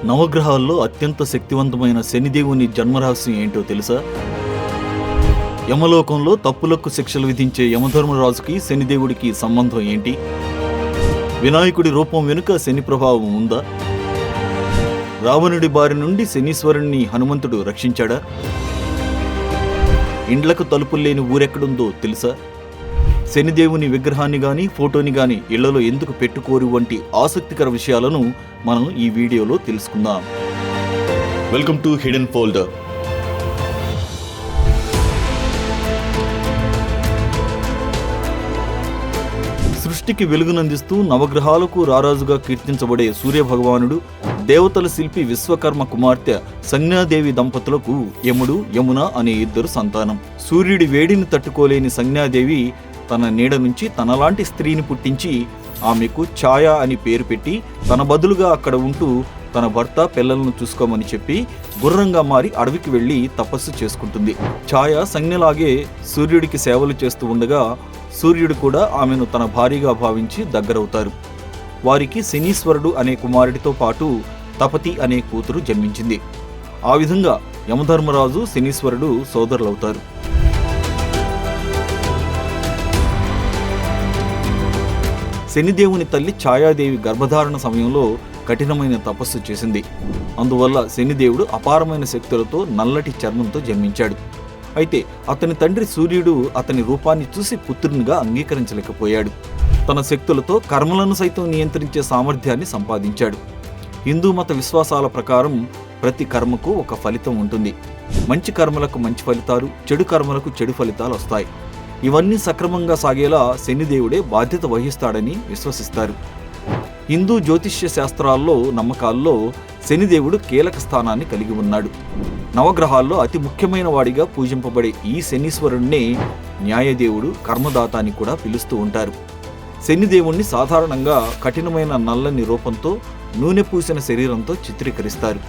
నవగ్రహాల్లో అత్యంత శక్తివంతమైన శనిదేవుని జన్మరహస్యం ఏంటో తెలుసా? యమలోకంలో తప్పులకు శిక్షలు విధించే యమధర్మరాజుకి శనిదేవుడికి సంబంధం ఏంటి? వినాయకుడి రూపం వెనుక శని ప్రభావం ఉందా? రావణుడి బారి నుండి శనీశ్వరుణ్ణి హనుమంతుడు రక్షించాడా? ఇండ్లకు తలుపులు లేని ఊరెక్కడుందో తెలుసా? శనిదేవుని విగ్రహాన్ని గాని ఫోటోని గాని ఇళ్లలో ఎందుకు పెట్టుకోరు వంటి ఆసక్తికర విషయాలను మనం ఈ వీడియోలో తెలుసుకుందాం. Welcome to hidden folder. సృష్టికి వెలుగునందిస్తూ నవగ్రహాలకు రారాజుగా కీర్తించబడే సూర్యభగవానుడు, దేవతల శిల్పి విశ్వకర్మ కుమార్తె సంజ్ఞాదేవి దంపతులకు యముడు, యమున అనే ఇద్దరు సంతానం. సూర్యుడి వేడిని తట్టుకోలేని సంజ్ఞాదేవి తన నీడ నుంచి తనలాంటి స్త్రీని పుట్టించి ఆమెకు ఛాయ అని పేరు పెట్టి తన బదులుగా అక్కడ ఉంటూ తన భర్త పిల్లలను చూసుకోమని చెప్పి గుర్రంగా మారి అడవికి వెళ్లి తపస్సు చేసుకుంటుంది. ఛాయ సంజ్ఞలాగే సూర్యుడికి సేవలు చేస్తూ ఉండగా సూర్యుడు కూడా ఆమెను తన భార్యగా భావించి దగ్గరవుతారు. వారికి శనీశ్వరుడు అనే కుమారుడితో పాటు తపతి అనే కూతురు జన్మించింది. ఆ విధంగా యమధర్మరాజు శనీశ్వరుడు సోదరులవుతారు. శనిదేవుని తల్లి ఛాయాదేవి గర్భధారణ సమయంలో కఠినమైన తపస్సు చేసింది. అందువల్ల శనిదేవుడు అపారమైన శక్తులతో నల్లటి చర్మంతో జన్మించాడు. అయితే అతని తండ్రి సూర్యుడు అతని రూపాన్ని చూసి పుత్రునిగా అంగీకరించలేకపోయాడు. తన శక్తులతో కర్మలను సైతం నియంత్రించే సామర్థ్యాన్ని సంపాదించాడు. హిందూ మత విశ్వాసాల ప్రకారం ప్రతి కర్మకు ఒక ఫలితం ఉంటుంది. మంచి కర్మలకు మంచి ఫలితాలు, చెడు కర్మలకు చెడు ఫలితాలు వస్తాయి. ఇవన్నీ సక్రమంగా సాగేలా శనిదేవుడే బాధ్యత వహిస్తాడని విశ్వసిస్తారు. హిందూ జ్యోతిష్య శాస్త్రాల్లో నమ్మకాల్లో శనిదేవుడు కీలక స్థానాన్ని కలిగి ఉన్నాడు. నవగ్రహాల్లో అతి ముఖ్యమైన వాడిగా పూజింపబడే ఈ శనీశ్వరుణ్ణే న్యాయదేవుడు, కర్మదాత అని కూడా పిలుస్తూ ఉంటారు. శనిదేవుణ్ణి సాధారణంగా కఠినమైన నల్లని రూపంతో, నూనె పూసిన శరీరంతో చిత్రీకరిస్తారు.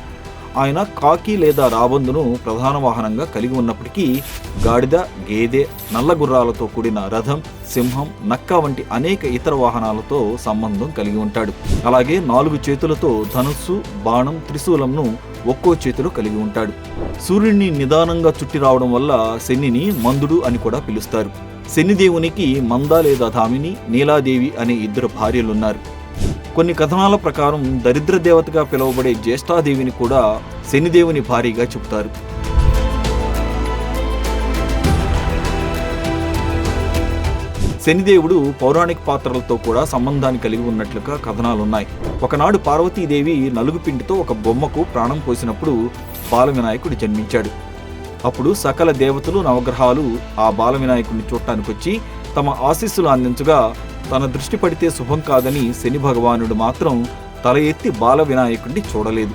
ఆయన కాకి లేదా రాబందును ప్రధాన వాహనంగా కలిగి ఉన్నప్పటికీ గాడిద, గేదె, నల్ల గుర్రాలతో కూడిన రథం, సింహం, నక్క వంటి అనేక ఇతర వాహనాలతో సంబంధం కలిగి ఉంటాడు. అలాగే 4 చేతులతో ధనుస్సు, బాణం, త్రిశూలంను ఒక్కో చేతిలో కలిగి ఉంటాడు. సూర్యుడిని నిదానంగా చుట్టి రావడం వల్ల శనిని మందుడు అని కూడా పిలుస్తారు. శనిదేవునికి మంద లేదా ధామిని, నీలాదేవి అనే 2 భార్యలున్నారు. కొన్ని కథనాల ప్రకారం దరిద్ర దేవతగా పిలువబడే జ్యేష్ఠాదేవిని కూడా శనిదేవుని భార్యగా చెబుతారు. శనిదేవుడు పౌరాణిక పాత్రలతో కూడా సంబంధాన్ని కలిగి ఉన్నట్లుగా కథనాలున్నాయి. ఒకనాడు పార్వతీదేవి నలుగుపిండితో ఒక బొమ్మకు ప్రాణం పోసినప్పుడు బాల వినాయకుడు జన్మించాడు. అప్పుడు సకల దేవతలు, నవగ్రహాలు ఆ బాల వినాయకుడిని చూడటానికి వచ్చి తమ ఆశీస్సులు అందించగా తన దృష్టి పడితే శుభం కాదని శని భగవానుడు మాత్రం తల ఎత్తి బాల వినాయకుడిని చూడలేదు.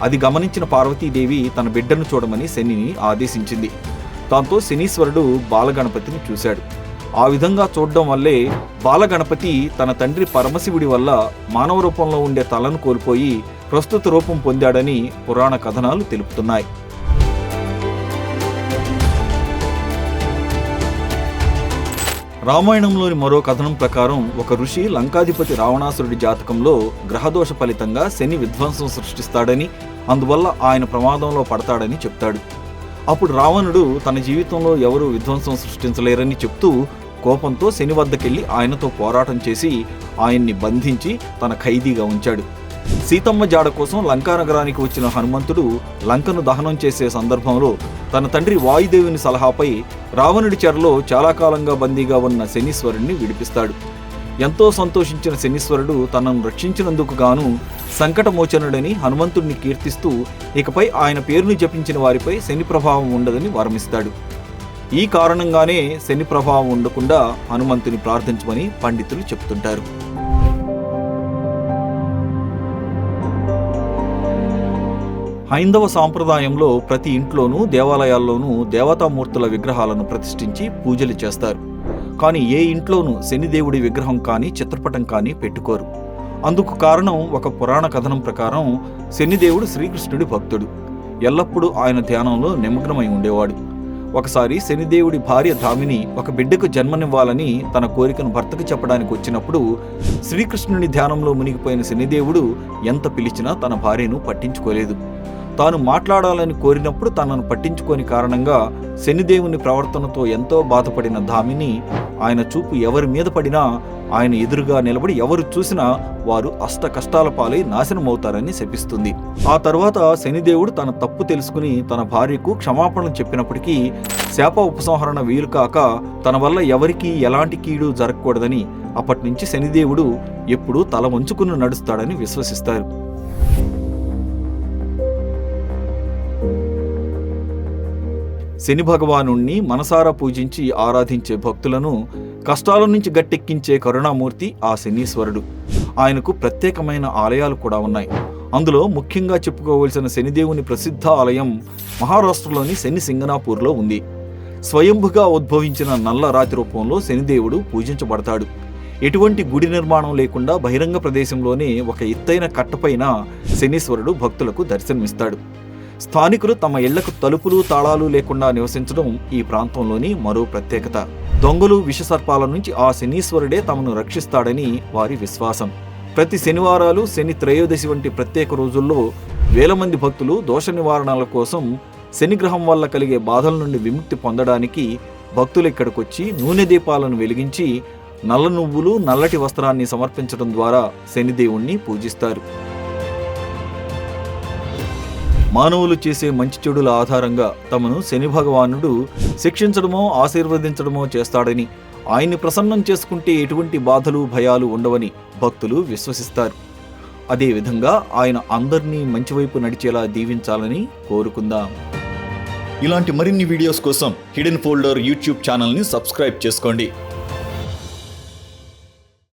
అది గమనించిన పార్వతీదేవి తన బిడ్డను చూడమని శనిని ఆదేశించింది. దాంతో శనీశ్వరుడు బాలగణపతిని చూశాడు. ఆ విధంగా చూడడం వల్లే బాలగణపతి తన తండ్రి పరమశివుడి వల్ల మానవ రూపంలో ఉండే తలను కోల్పోయి ప్రస్తుత రూపం పొందాడని పురాణ కథనాలు తెలుపుతున్నాయి. రామాయణంలోని మరో కథనం ప్రకారం ఒక ఋషి లంకాధిపతి రావణాసురుడి జాతకంలో గ్రహదోష ఫలితంగా శని విధ్వంసం సృష్టిస్తాడని, అందువల్ల ఆయన ప్రమాదంలో పడతాడని చెప్తాడు. అప్పుడు రావణుడు తన జీవితంలో ఎవరూ విధ్వంసం సృష్టించలేరని చెప్తూ కోపంతో శని వద్దకెళ్లి ఆయనతో పోరాటం చేసి ఆయన్ని బంధించి తన ఖైదీగా ఉంచాడు. సీతమ్మ జాడ కోసం లంకా నగరానికి వచ్చిన హనుమంతుడు లంకను దహనం చేసే సందర్భంలో తన తండ్రి వాయుదేవుని సలహాపై రావణుడి చెరలో చాలా కాలంగా బందీగా ఉన్న శనీశ్వరుణ్ణి విడిపిస్తాడు. ఎంతో సంతోషించిన శనీశ్వరుడు తనను రక్షించినందుకు గాను సంకటమోచనుడని హనుమంతుడిని కీర్తిస్తూ ఇకపై ఆయన పేరును జపించిన వారిపై శని ప్రభావం ఉండదని వరమిస్తాడు. ఈ కారణంగానే శని ప్రభావం ఉండకుండా హనుమంతుని ప్రార్థించమని పండితులు చెప్తుంటారు. హైందవ సాంప్రదాయంలో ప్రతి ఇంట్లోనూ, దేవాలయాల్లోనూ దేవతామూర్తుల విగ్రహాలను ప్రతిష్ఠించి పూజలు చేస్తారు. కానీ ఏ ఇంట్లోనూ శనిదేవుడి విగ్రహం కానీ చిత్రపటం కానీ పెట్టుకోరు. అందుకు కారణం ఒక పురాణ కథనం ప్రకారం శనిదేవుడు శ్రీకృష్ణుడి భక్తుడు. ఎల్లప్పుడూ ఆయన ధ్యానంలో నిమగ్నమై ఉండేవాడు. ఒకసారి శనిదేవుడి భార్య ధామిని ఒక బిడ్డకు జన్మనివ్వాలని తన కోరికను భర్తకు చెప్పడానికి వచ్చినప్పుడు శ్రీకృష్ణుని ధ్యానంలో మునిగిపోయిన శనిదేవుడు ఎంత పిలిచినా తన భార్యను పట్టించుకోలేదు. తాను మాట్లాడాలని కోరినప్పుడు తనను పట్టించుకోని కారణంగా శనిదేవుని ప్రవర్తనతో ఎంతో బాధపడిన ధామిని ఆయన చూపు ఎవరి మీద పడినా ఆయన ఎదురుగా నిలబడి ఎవరు చూసినా వారు అష్ట కష్టాల పాలై నాశనమవుతారని శపిస్తుంది. ఆ తర్వాత శనిదేవుడు తన తప్పు తెలుసుకుని తన భార్యకు క్షమాపణలు చెప్పినప్పటికీ శాప ఉపసంహరణ వీలు కాక తన వల్ల ఎవరికీ ఎలాంటి కీడు జరగకూడదని అప్పటి నుంచి శనిదేవుడు ఎప్పుడూ తల వంచుకుని నడుస్తాడని విశ్వసిస్తారు. శని భగవానుణ్ణి మనసారా పూజించి ఆరాధించే భక్తులను కష్టాల నుంచి గట్టెక్కించే కరుణామూర్తి ఆ శనీశ్వరుడు. ఆయనకు ప్రత్యేకమైన ఆలయాలు కూడా ఉన్నాయి. అందులో ముఖ్యంగా చెప్పుకోవలసిన శనిదేవుని ప్రసిద్ధ ఆలయం మహారాష్ట్రలోని శని సింగనాపూర్లో ఉంది. స్వయంభుగా ఉద్భవించిన నల్ల రాతి రూపంలో శనిదేవుడు పూజించబడతాడు. ఎటువంటి గుడి నిర్మాణం లేకుండా బహిరంగ ప్రదేశంలోనే ఒక ఎత్తైన కట్టపైన శనీశ్వరుడు భక్తులకు దర్శనమిస్తాడు. స్థానికులు తమ ఇళ్లకు తలుపులు తాళాలు లేకుండా నివసించడం ఈ ప్రాంతంలోని మరో ప్రత్యేకత. దొంగలు విషసర్పాల నుంచి ఆ శనీశ్వరుడే తమను రక్షిస్తాడని వారి విశ్వాసం. ప్రతి శనివారాలు శని త్రయోదశి వంటి ప్రత్యేక రోజుల్లో వేల మంది భక్తులు దోష నివారణల కోసం శనిగ్రహం వల్ల కలిగే బాధల నుండి విముక్తి పొందడానికి భక్తులు ఇక్కడికొచ్చి నూనె దీపాలను వెలిగించి నల్ల నువ్వులు నల్లటి వస్త్రాన్ని సమర్పించడం ద్వారా శనిదేవుణ్ణి పూజిస్తారు. మానవులు చేసే మంచి చెడుల ఆధారంగా తమను శని భగవానుడు శిక్షించడమో ఆశీర్వదించడమో చేస్తాడని, ఆయన్ని ప్రసన్నం చేసుకుంటే ఎటువంటి బాధలు భయాలు ఉండవని భక్తులు విశ్వసిస్తారు. అదేవిధంగా ఆయన అందరినీ మంచివైపు నడిచేలా దీవించాలని కోరుకుందాం. ఇలాంటి మరిన్ని వీడియోస్ కోసం హిడెన్ ఫోల్డర్ యూట్యూబ్ ఛానల్ని సబ్స్క్రైబ్ చేసుకోండి.